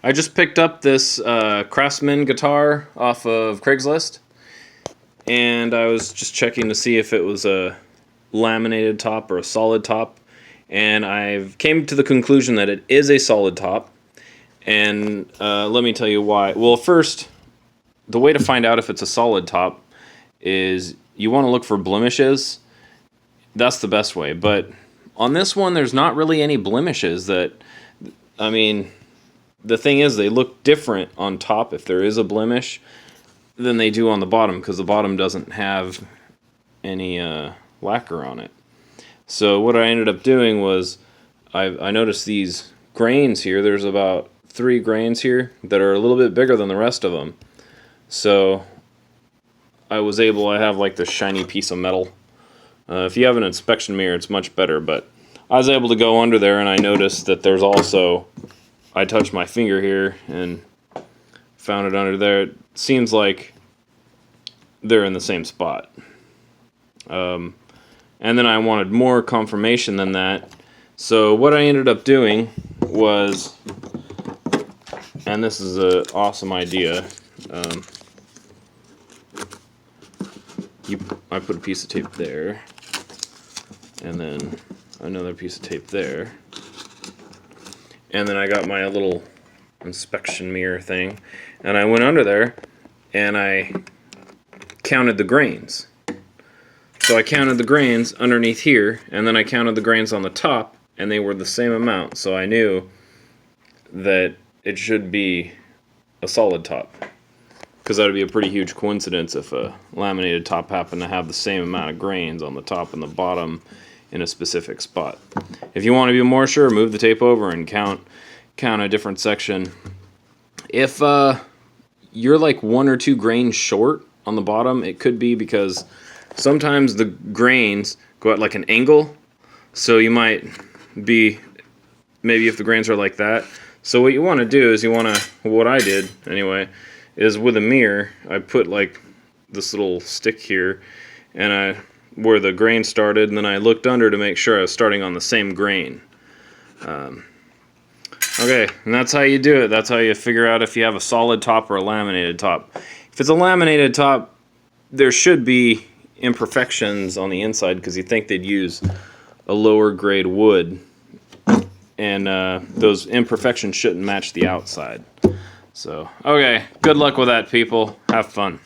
I just picked up this Craftsman guitar off of Craigslist, and I was just checking to see if it was a laminated top or a solid top, and I've came to the conclusion that it is a solid top, and let me tell you why. Well, first, the way to find out if it's a solid top is you want to look for blemishes. That's the best way, but on this one, there's not really any blemishes I mean, the thing is, they look different on top if there is a blemish than they do on the bottom, because the bottom doesn't have any lacquer on it. So what I ended up doing was I noticed these grains here. There's about 3 grains here that are a little bit bigger than the rest of them. So I have like this shiny piece of metal. If you have an inspection mirror, it's much better, but I was able to go under there, and I noticed that there's also, I touched my finger here and found it under there. It seems like they're in the same spot. And then I wanted more confirmation than that. So what I ended up doing was, and this is an awesome idea, I put a piece of tape there, and then another piece of tape there, and then I got my little inspection mirror thing, and I went under there and I counted the grains. So I counted the grains underneath here, and then I counted the grains on the top, and they were the same amount, so I knew that it should be a solid top, because that would be a pretty huge coincidence if a laminated top happened to have the same amount of grains on the top and the bottom in a specific spot. If you want to be more sure, move the tape over and count a different section. If you're like 1 or 2 grains short on the bottom, it could be because sometimes the grains go at like an angle, so you might be, maybe if the grains are like that. So what you want to do is what I did anyway, is with a mirror, I put like this little stick here, and where the grain started, and then I looked under to make sure I was starting on the same grain. Okay, and that's how you do it. That's how you figure out if you have a solid top or a laminated top. If it's a laminated top, there should be imperfections on the inside, because you think they'd use a lower grade wood, and those imperfections shouldn't match the outside. So, okay, good luck with that, people. Have fun.